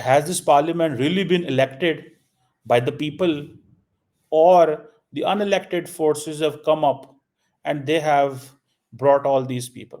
has this parliament really been elected by the people, or the unelected forces have come up and they have brought all these people?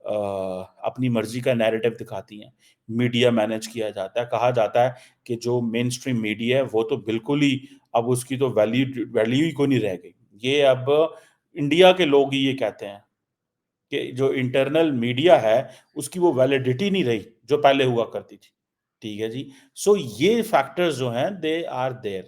اپنی مرضی کا narrative دکھاتی ہیں. Media manage کیا جاتا ہے. کہا جاتا ہے کہ جو مین سٹریم میڈیا ہے وہ تو بالکل ہی اب اس کی تو ویلیو ہی کوئی نہیں رہ گئی. یہ اب انڈیا کے لوگ ہی یہ کہتے ہیں کہ جو انٹرنل میڈیا ہے اس کی وہ ویلیڈیٹی نہیں رہی جو پہلے ہوا کرتی تھی. ٹھیک ہے جی. سو یہ فیکٹرز جو ہیں دے آر دیر.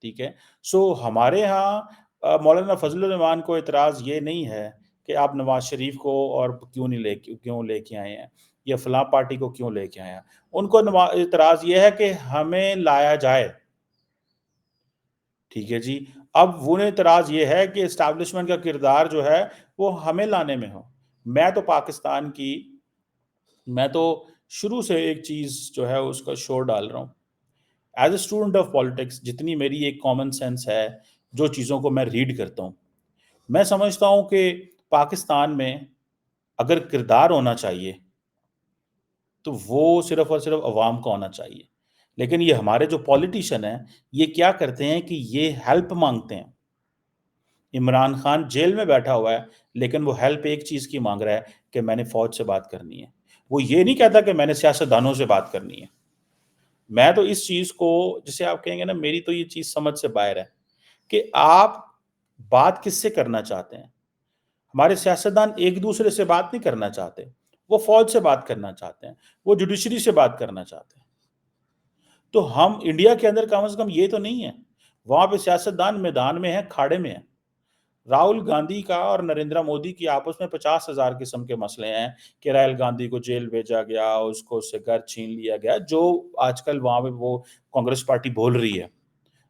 ٹھیک ہے. سو ہمارے ہاں مولانا فضل الرحمان کو اعتراض یہ نہیں ہے کہ آپ نواز شریف کو اور کیوں لے کے آئے ہیں یا فلاں پارٹی کو کیوں لے کے آئے ہیں. ان کو اعتراض یہ ہے کہ ہمیں لایا جائے. ٹھیک ہے جی. اب وہ اعتراض یہ ہے کہ اسٹیبلشمنٹ کا کردار جو ہے وہ ہمیں لانے میں ہو. میں تو پاکستان کی میں تو شروع سے ایک چیز جو ہے اس کا شور ڈال رہا ہوں. As a student of politics جتنی میری ایک کامن سینس ہے جو چیزوں کو میں ریڈ کرتا ہوں میں سمجھتا ہوں کہ پاکستان میں اگر کردار ہونا چاہیے تو وہ صرف اور صرف عوام کا ہونا چاہیے. لیکن یہ ہمارے جو پولیٹیشین ہیں یہ کیا کرتے ہیں کہ یہ ہیلپ مانگتے ہیں. عمران خان جیل میں بیٹھا ہوا ہے لیکن وہ ہیلپ ایک چیز کی مانگ رہا ہے کہ میں نے فوج سے بات کرنی ہے. وہ یہ نہیں کہتا کہ میں نے سیاستدانوں سے بات کرنی ہے. میں تو اس چیز کو جسے آپ کہیں گے نا میری تو یہ چیز سمجھ سے باہر ہے کہ آپ بات کس سے کرنا چاہتے ہیں. ہمارے سیاستدان ایک دوسرے سے بات نہیں کرنا چاہتے. وہ فوج سے بات کرنا چاہتے ہیں. وہ جوڈیشری سے بات کرنا چاہتے ہیں. تو ہم انڈیا کے اندر کم از کم یہ تو نہیں ہے. وہاں پہ سیاستدان میدان میں ہیں کھاڑے میں ہیں. راہل گاندھی کا اور نریندر مودی کی آپس میں 50,000 قسم کے مسئلے ہیں کہ راہل گاندھی کو جیل بھیجا گیا اس کو اس سے گھر چھین لیا گیا جو آج کل وہاں پہ وہ کانگریس پارٹی بول رہی ہے.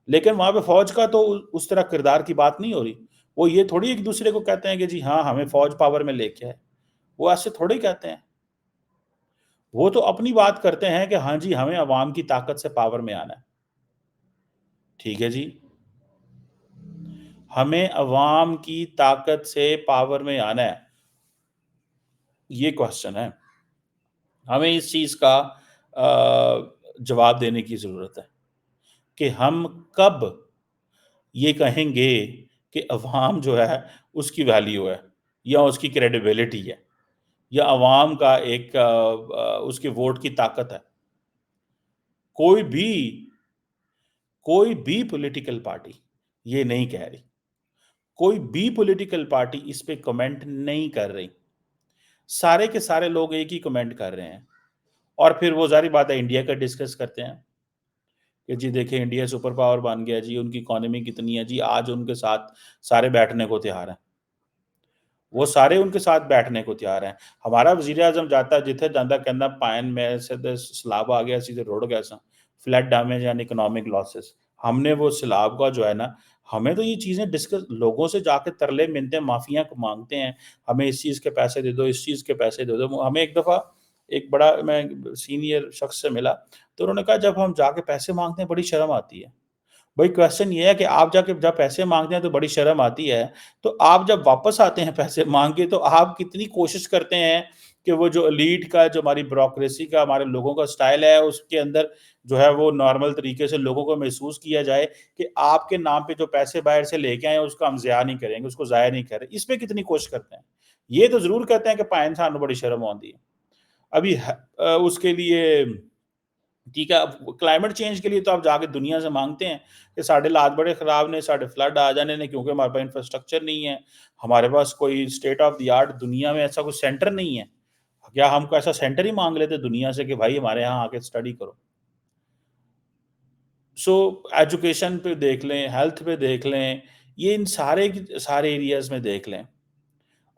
لیکن وہاں پہ فوج کا تو اس طرح کردار کی بات نہیں ہو رہی. وہ یہ تھوڑی ایک دوسرے کو کہتے ہیں کہ جی ہاں ہمیں فوج پاور میں لے کے ہے. وہ ایسے تھوڑی کہتے ہیں. وہ تو اپنی بات کرتے ہیں کہ ہاں جی ہمیں عوام کی طاقت سے پاور میں آنا ہے. ٹھیک ہے جی. ہمیں عوام کی طاقت سے پاور میں آنا ہے. یہ کوشچن ہے. ہمیں اس چیز کا جواب دینے کی ضرورت ہے کہ ہم کب یہ کہیں گے کہ عوام جو ہے اس کی ویلیو ہے یا اس کی کریڈیبلٹی ہے یا عوام کا ایک اس کے ووٹ کی طاقت ہے. کوئی بھی پولیٹیکل پارٹی یہ نہیں کہہ رہی. کوئی بھی پولیٹیکل پارٹی اس پہ کمنٹ نہیں کر رہی. سارے کے سارے لوگ ایک ہی کمنٹ کر رہے ہیں اور پھر وہ ظاہری بات ہے انڈیا کا ڈسکس کرتے ہیں کہ جی دیکھیں انڈیا سپر پاور بن گیا جی ان کی اکانومی کتنی ہے جی آج ان کے ساتھ سارے بیٹھنے کو تیار ہیں. وہ سارے ان کے ساتھ بیٹھنے کو تیار ہیں. ہمارا وزیر اعظم جاتا جتھے جاندہ کہنا پائن میں سے سیلاب آ گیا سیدھے روڑ گیا سا flood damage and economic losses. ہم نے وہ سیلاب کا جو ہے نا ہمیں تو یہ چیزیں ڈسکس لوگوں سے جا کے ترلے ملتے ہیں معافیاں مانگتے ہیں ہمیں اس چیز کے پیسے دے دو اس چیز کے پیسے دے دو. ہمیں ایک دفعہ ایک بڑا میں سینئر شخص سے ملا تو انہوں نے کہا جب ہم جا کے پیسے مانگتے ہیں بڑی شرم آتی ہے. بھائی کویسچن یہ ہے کہ آپ جا کے جب پیسے مانگتے ہیں تو بڑی شرم آتی ہے تو آپ جب واپس آتے ہیں پیسے مانگ کے تو آپ کتنی کوشش کرتے ہیں کہ وہ جو ایلیٹ کا جو ہماری بیوروکریسی کا ہمارے لوگوں کا سٹائل ہے اس کے اندر جو ہے وہ نارمل طریقے سے لوگوں کو محسوس کیا جائے کہ آپ کے نام پہ جو پیسے باہر سے لے کے آئے اس کا ہم ضیاع نہیں کریں گے اس کو ضائع نہیں کریں. اس پہ کتنی کوشش کرتے ہیں. یہ تو ضرور کہتے ہیں کہ پائن انسان بڑی شرم آتی ہے. ابھی اس کے لیے ٹھیک ہے اب کلائمیٹ چینج کے لیے تو آپ جا کے دنیا سے مانگتے ہیں کہ ساڑھے لات بڑے خراب نے ساڑھے فلڈ آ جانے نے کیونکہ ہمارے پاس انفراسٹرکچر نہیں ہے. ہمارے پاس کوئی اسٹیٹ آف دی آرٹ دنیا میں ایسا کوئی سینٹر نہیں ہے. کیا ہم کو ایسا سینٹر ہی مانگ لیتے دنیا سے کہ بھائی ہمارے یہاں آ کے اسٹڈی کرو. سو ایجوکیشن پہ دیکھ لیں ہیلتھ پہ دیکھ لیں یہ ان سارے ایریاز میں دیکھ لیں.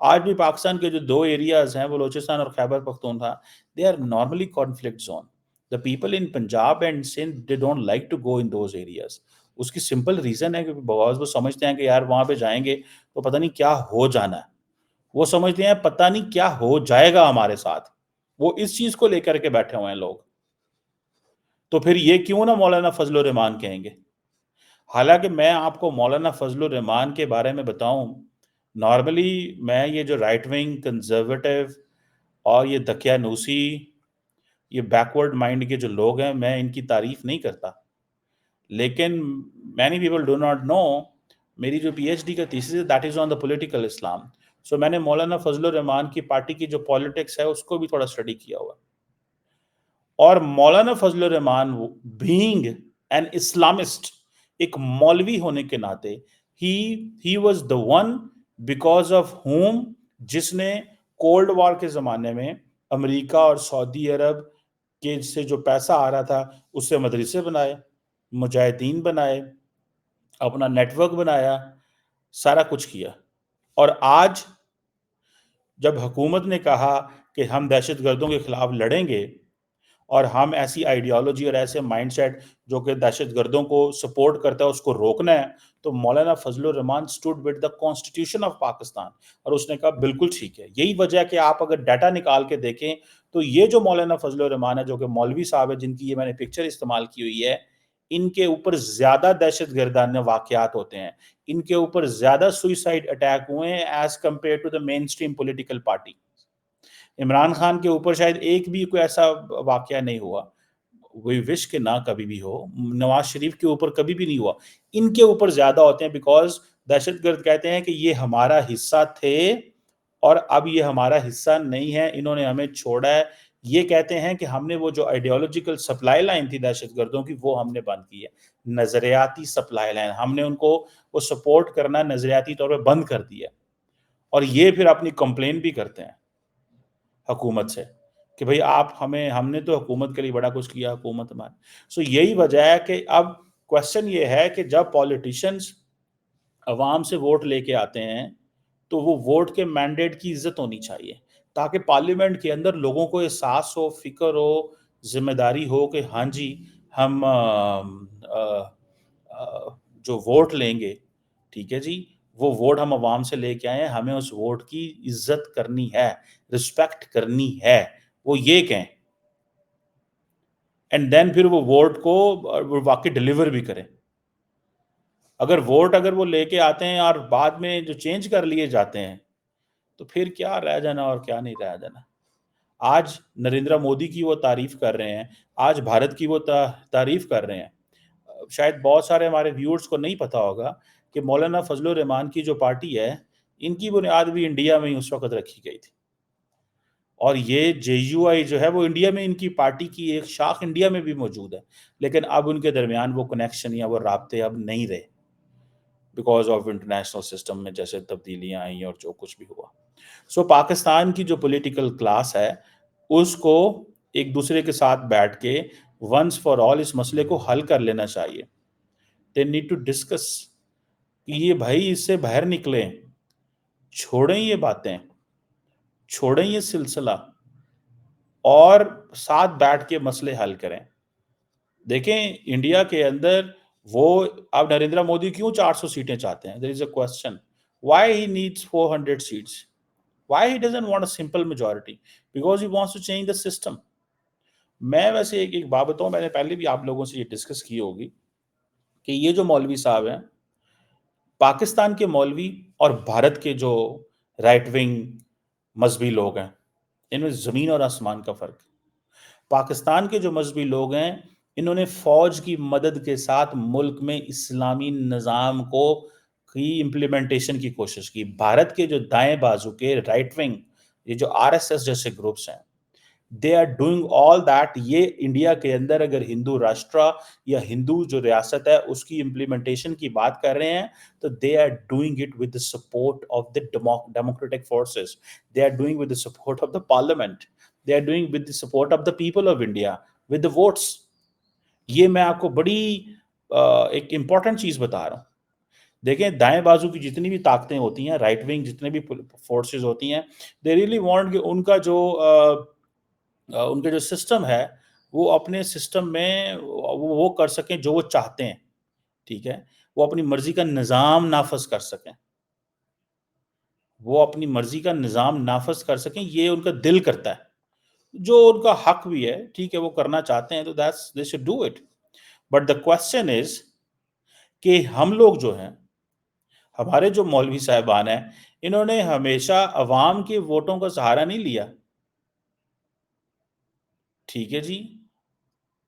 آج بھی پاکستان کے جو دو ایریاز ہیں بلوچستان اور Khyber Pakhtunkhwa they are normally conflict zone. The people in Punjab and Sindh they don't like to go in those areas. اس کی سمپل ریزن ہے کہ بغاوت وہ سمجھتے ہیں کہ یار وہاں پہ جائیں گے تو پتہ نہیں کیا ہو جانا ہے. وہ سمجھتے ہیں پتہ نہیں کیا ہو جائے گا ہمارے ساتھ. وہ اس چیز کو لے کر کے بیٹھے ہوئے ہیں لوگ. تو پھر یہ کیوں نہ مولانا فضل الرحمان کہیں گے. حالانکہ میں آپ کو مولانا فضل الرحمان کے بارے میں بتاؤں نارملی میں یہ جو رائٹ ونگ کنزرویٹو اور یہ دقیانوسی یہ بیکورڈ مائنڈ کے جو لوگ ہیں میں ان کی تعریف نہیں کرتا. لیکن many people do not know میری جو پی ایچ ڈی کا تھیسس ہے that is on the political Islam. سو میں نے مولانا فضل الرحمان کی پارٹی کی جو پالیٹکس ہے اس کو بھی تھوڑا اسٹڈی کیا ہوا. اور مولانا فضل الرحمان بینگ این اسلامسٹ، ایک مولوی ہونے کے ناطے he was the one because of home, جس نے کولڈ وار کے زمانے میں امریکہ اور سعودی عرب کے سے جو پیسہ آ رہا تھا اس سے مدرسے بنائے، مجاہدین بنائے، اپنا نیٹ ورک بنایا، سارا کچھ کیا. اور آج جب حکومت نے کہا کہ ہم دہشت گردوں کے خلاف لڑیں گے اور ہم ایسی آئیڈیالوجی اور ایسے مائنڈ سیٹ جو کہ دہشت گردوں کو سپورٹ کرتا ہے اس کو روکنا ہے، تو Maulana Fazl ur-Rehman stood with the constitution of Pakistan, اور اس نے کہا بالکل ٹھیک ہے. یہی وجہ ہے کہ آپ اگر ڈیٹا نکال کے دیکھیں تو یہ جو مولانا فضل الرحمان ہے جو کہ مولوی صاحب ہے، جن کی یہ میں نے پکچر استعمال کی ہوئی ہے، ان کے اوپر زیادہ دہشت گردانہ واقعات ہوتے ہیں، ان کے اوپر زیادہ سوئسائڈ اٹیک ہوئے ہیں as compare to the mainstream political party. Imran Khan کے اوپر شاید ایک بھی کوئی ایسا واقعہ نہیں ہوا، وہی وش کہ نہ کبھی بھی ہو. نواز شریف کے اوپر کبھی بھی نہیں ہوا. ان کے اوپر زیادہ ہوتے ہیں بیکاز دہشت گرد کہتے ہیں کہ یہ ہمارا حصہ تھے اور اب یہ ہمارا حصہ نہیں ہے، انہوں نے ہمیں چھوڑا ہے. یہ کہتے ہیں کہ ہم نے وہ جو آئیڈیالوجیکل سپلائی لائن تھی دہشت گردوں کی وہ ہم نے بند کی ہے، نظریاتی سپلائی لائن ہم نے ان کو وہ سپورٹ کرنا نظریاتی طور پہ بند کر دیا. اور یہ پھر اپنی کمپلین بھی کرتے ہیں حکومت سے کہ بھئی آپ ہم نے تو حکومت کے لیے بڑا کچھ کیا، حکومت ہماری. سو یہی وجہ ہے کہ اب کوشچن یہ ہے کہ جب پولیٹیشنز عوام سے ووٹ لے کے آتے ہیں تو وہ ووٹ کے مینڈیٹ کی عزت ہونی چاہیے تاکہ پارلیمنٹ کے اندر لوگوں کو احساس ہو، فکر ہو، ذمہ داری ہو کہ ہاں جی ہم جو ووٹ لیں گے، ٹھیک ہے جی، وہ ووٹ ہم عوام سے لے کے آئے ہیں، ہمیں اس ووٹ کی عزت کرنی ہے، رسپیکٹ کرنی ہے، وہ یہ کہیں. اینڈ دین پھر وہ ووٹ کو واقعی ڈیلیور بھی کریں. اگر وہ لے کے آتے ہیں اور بعد میں جو چینج کر لیے جاتے ہیں تو پھر کیا رہ جانا اور کیا نہیں رہ جانا. آج نریندر مودی کی وہ تعریف کر رہے ہیں، آج بھارت کی وہ تعریف کر رہے ہیں. شاید بہت سارے ہمارے ویورز کو نہیں پتا ہوگا کہ مولانا فضل الرحمان کی جو پارٹی ہے ان کی بنیاد بھی انڈیا میں ہی اس وقت رکھی گئی تھی، اور یہ جے یو آئی جو ہے وہ انڈیا میں ان کی پارٹی کی ایک شاخ انڈیا میں بھی موجود ہے، لیکن اب ان کے درمیان وہ کنیکشن یا وہ رابطے اب نہیں رہے بیکاز آف انٹرنیشنل سسٹم میں جیسے تبدیلیاں آئیں اور جو کچھ بھی ہوا. سو پاکستان کی جو پولیٹیکل کلاس ہے اس کو ایک دوسرے کے ساتھ بیٹھ کے ونس فار آل اس مسئلے کو حل کر لینا چاہیے. دے نیڈ ٹو ڈسکس کہ یہ بھائی اس سے باہر نکلیں، چھوڑیں یہ باتیں، چھوڑیں یہ سلسلہ اور ساتھ بیٹھ کے مسئلے حل کریں. دیکھیں انڈیا کے اندر وہ اب نریندر مودی کیوں 400 سیٹیں چاہتے ہیں؟ there is a question why he needs 400 seats, why he doesn't want a simple majority, because he wants to change the system. میں ویسے ایک بات بتاؤں، میں نے پہلے بھی آپ لوگوں سے یہ ڈسکس کی ہوگی کہ یہ جو مولوی صاحب ہیں، پاکستان کے مولوی اور بھارت کے جو رائٹ ونگ مذہبی لوگ ہیں، ان میں زمین اور آسمان کا فرق. پاکستان کے جو مذہبی لوگ ہیں انہوں نے فوج کی مدد کے ساتھ ملک میں اسلامی نظام کو کی امپلیمنٹیشن کی کوشش کی. بھارت کے جو دائیں بازو کے رائٹ ونگ، یہ جو آر ایس ایس جیسے گروپس ہیں، they are doing all that. یہ انڈیا کے اندر اگر ہندو راشٹرا یا ہندو جو ریاست ہے اس کی امپلیمنٹیشن کی بات کر رہے ہیں تو they are doing it with the support of the democratic forces, they are doing with the support of the parliament, they are doing with the support of the people of India, with the votes. یہ میں آپ کو بڑی ایک important چیز بتا رہا ہوں. دیکھیں دائیں بازو کی جتنی بھی طاقتیں ہوتی ہیں، رائٹ ونگ جتنے بھی فورسز ہوتی ہیں، they really want کہ ان کا جو سسٹم ہے وہ اپنے سسٹم میں وہ کر سکیں جو وہ چاہتے ہیں، ٹھیک ہے، وہ اپنی مرضی کا نظام نافذ کر سکیں، وہ اپنی مرضی کا نظام نافذ کر سکیں. یہ ان کا دل کرتا ہے، جو ان کا حق بھی ہے، ٹھیک ہے، وہ کرنا چاہتے ہیں تو they should do it. But the question is کہ ہم لوگ جو ہیں، ہمارے جو مولوی صاحبان ہیں، انہوں نے ہمیشہ عوام کے ووٹوں کا سہارا نہیں لیا، ٹھیک ہے جی،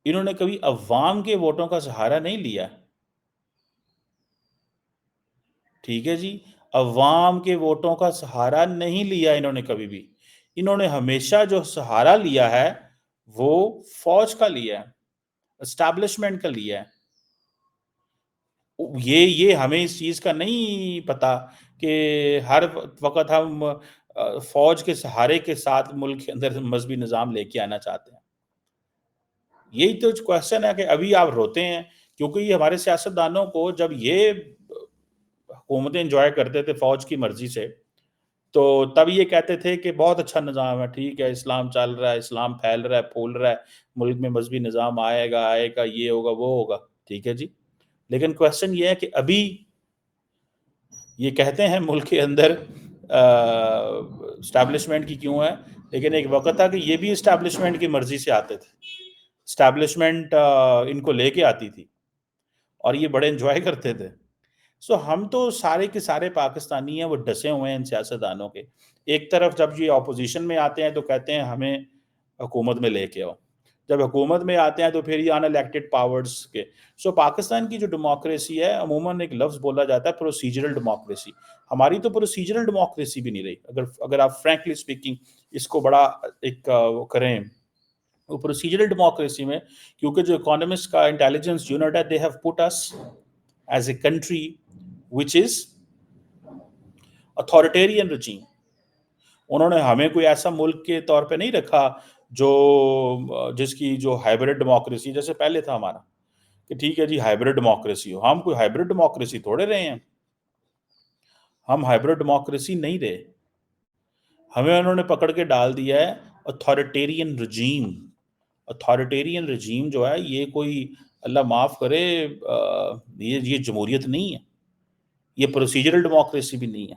انہوں نے کبھی عوام کے ووٹوں کا سہارا نہیں لیا، ٹھیک ہے جی. عوام کے ووٹوں کا سہارا نہیں لیا انہوں نے کبھی بھی. انہوں نے ہمیشہ جو سہارا لیا ہے وہ فوج کا لیا ہے, اسٹیبلشمنٹ کا لیا ہے. یہ ہمیں اس چیز کا نہیں پتا کہ ہر وقت ہم فوج کے سہارے کے ساتھ ملک کے اندر مذہبی نظام لے کے آنا چاہتے ہیں. یہی تو کوشچن ہے کہ ابھی آپ روتے ہیں کیونکہ یہ ہمارے سیاستدانوں کو جب یہ حکومتیں انجوائے کرتے تھے فوج کی مرضی سے تو تب یہ کہتے تھے کہ بہت اچھا نظام ہے, ٹھیک ہے, اسلام چل رہا ہے, اسلام پھیل رہا ہے, پھول رہا ہے, ملک میں مذہبی نظام آئے گا, یہ ہوگا, وہ ہوگا, ٹھیک ہے جی. لیکن کوشچن یہ ہے کہ ابھی یہ کہتے ہیں ملک کے اندر اسٹیبلشمنٹ کی کیوں ہے, لیکن ایک وقت تھا کہ یہ بھی اسٹیبلشمنٹ کی مرضی سے آتے تھے. اسٹیبلشمنٹ ان کو لے کے آتی تھی اور یہ بڑے انجوائے کرتے تھے. سو ہم تو سارے کے سارے پاکستانی ہیں وہ ڈسے ہوئے ہیں ان سیاستدانوں کے. ایک طرف جب یہ اپوزیشن میں آتے ہیں تو کہتے ہیں ہمیں حکومت میں لے کے آؤ, جب حکومت میں آتے ہیں تو پھر یہ ان الیکٹڈ پاورز کے. سو پاکستان کی جو ڈیموکریسی ہے عموماً ایک لفظ بولا جاتا ہے پروسیجرل ڈیموکریسی. ہماری تو پروسیجرل ڈیموکریسی بھی نہیں رہی اگر آپ فرینکلی اسپیکنگ اس کو بڑا ایک وہ کریں. وہ پروسیجرل ڈیموکریسی میں کیونکہ جو اکانومسٹ کا انٹیلیجنس یونٹ ہے, they have put us as a country which is authoritarian regime. انہوں نے ہمیں کوئی ایسا ملک کے طور پہ نہیں رکھا جس کی جو ہائبرڈ ڈیموکریسی جیسے پہلے تھا ہمارا کہ ٹھیک ہے جی ہائبرڈ ڈیموکریسی ہو. ہم کوئی ہائبرڈ ڈیموکریسی تھوڑے رہے ہیں, ہم ہائبرڈ ڈیموکریسی نہیں رہے. ہمیں انہوں نے پکڑ کے ڈال دیا ہے اتھارٹیرین رجیم. اتھارٹیرین رجیم جو ہے یہ کوئی اللہ معاف کرے یہ جمہوریت نہیں ہے, یہ پروسیجرل ڈیموکریسی بھی نہیں ہے.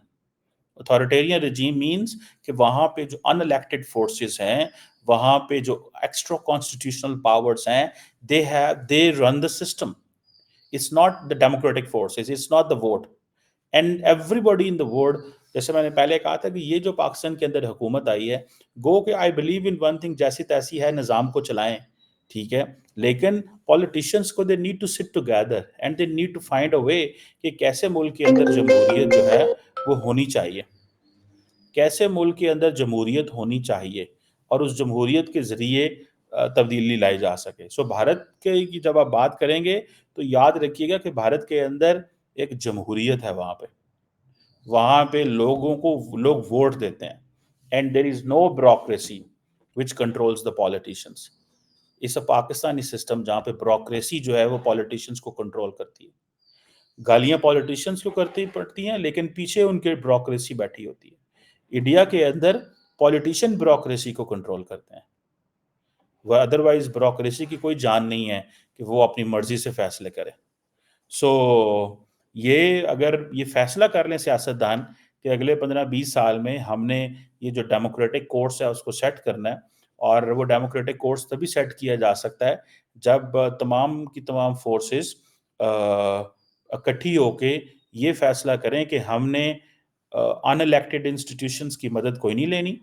اتھارٹیرین رجیم مینس کہ وہاں پہ جو ان الیکٹڈ فورسز ہیں, وہاں پہ جو ایکسٹرا کانسٹیٹیوشنل پاورز ہیں, they run the system. It's not the democratic forces, it's not the vote. And everybody in the world, جیسے میں نے پہلے کہا تھا کہ یہ جو پاکستان کے اندر حکومت آئی ہے گو کہ I believe in one thing, جیسی تیسی ہے نظام کو چلائیں, ٹھیک ہے, لیکن پولیٹیشینس کو they need to sit together and they need to find a way کہ کیسے ملک کے اندر جمہوریت جو ہے وہ ہونی چاہیے, کیسے ملک کے اندر جمہوریت ہونی چاہیے اور اس جمہوریت کے ذریعے تبدیلی لائی جا سکے. سو بھارت کی جب آپ بات کریں گے تو یاد رکھیے گا کہ بھارت کے اندر ایک جمہوریت ہے, وہاں پہ لوگوں کو لوگ ووٹ دیتے ہیں and there is no bureaucracy which controls the politicians. اس پاکستانی سسٹم جہاں پہ بیوروکریسی جو ہے وہ پالیٹیشینس کو کنٹرول کرتی ہے. گالیاں پالیٹیشینس کو کرتی پڑتی ہیں لیکن پیچھے ان کے بیوروکریسی بیٹھی ہوتی ہے. انڈیا کے اندر پالیٹیشین بیوروکریسی کو کنٹرول کرتے ہیں, وہ ادروائز بیوروکریسی کی کوئی جان نہیں ہے کہ وہ اپنی مرضی سے فیصلے کرے. سو یہ اگر یہ فیصلہ کر لیں سیاستدان کہ اگلے 15-20 سال میں ہم نے یہ جو ڈیموکریٹک کورس ہے اس کو سیٹ کرنا ہے, اور وہ ڈیموکریٹک کورس تبھی سیٹ کیا جا سکتا ہے جب تمام کی تمام فورسز اکٹھی ہو کے یہ فیصلہ کریں کہ ہم نے ان الیکٹڈ انسٹیٹیوشنز کی مدد کوئی نہیں لینی,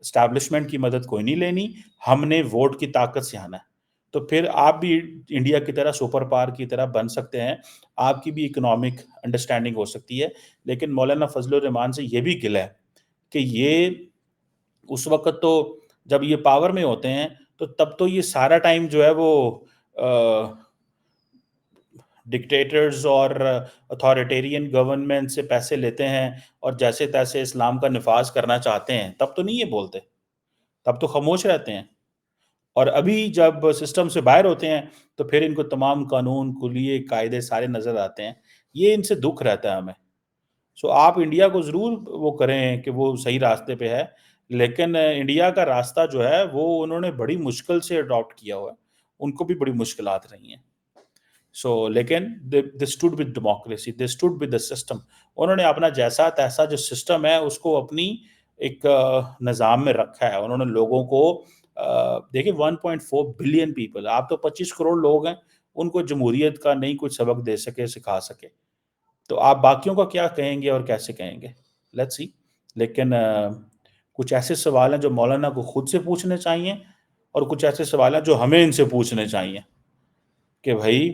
اسٹیبلشمنٹ کی مدد کوئی نہیں لینی, ہم نے ووٹ کی طاقت سے آنا ہے. تو پھر آپ بھی انڈیا کی طرح سپر پاور کی طرح بن سکتے ہیں, آپ کی بھی اکنامک انڈرسٹینڈنگ ہو سکتی ہے. لیکن مولانا فضل الرحمان سے یہ بھی گلہ ہے کہ یہ اس وقت تو جب یہ پاور میں ہوتے ہیں تو تب تو یہ سارا ٹائم جو ہے وہ ڈکٹیٹرز اور اتھارٹیرین گورنمنٹ سے پیسے لیتے ہیں اور جیسے تیسے اسلام کا نفاذ کرنا چاہتے ہیں, تب تو نہیں یہ بولتے, تب تو خاموش رہتے ہیں. اور ابھی جب سسٹم سے باہر ہوتے ہیں تو پھر ان کو تمام قانون کلیے قاعدے سارے نظر آتے ہیں. یہ ان سے دکھ رہتا ہے ہمیں. سو آپ انڈیا کو ضرور وہ کریں کہ وہ صحیح راستے پہ ہے, لیکن انڈیا کا راستہ جو ہے وہ انہوں نے بڑی مشکل سے اڈاپٹ کیا ہوا ہے, ان کو بھی بڑی مشکلات رہی ہیں. سو لیکن they stood with democracy, they stood with the system. انہوں نے اپنا جیسا تیسا جو سسٹم ہے اس کو اپنی ایک نظام میں رکھا ہے. انہوں نے لوگوں کو دیکھیں 1.4 بلین پیپل, آپ تو 25 کروڑ لوگ ہیں, ان کو جمہوریت کا نہیں کچھ سبق دے سکے سکھا سکے, تو آپ باقیوں کا کیا کہیں گے اور کیسے کہیں گے, لیٹس سی. لیکن کچھ ایسے سوال ہیں جو مولانا کو خود سے پوچھنے چاہیے اور کچھ ایسے سوال ہیں جو ہمیں ان سے پوچھنے چاہیے کہ بھائی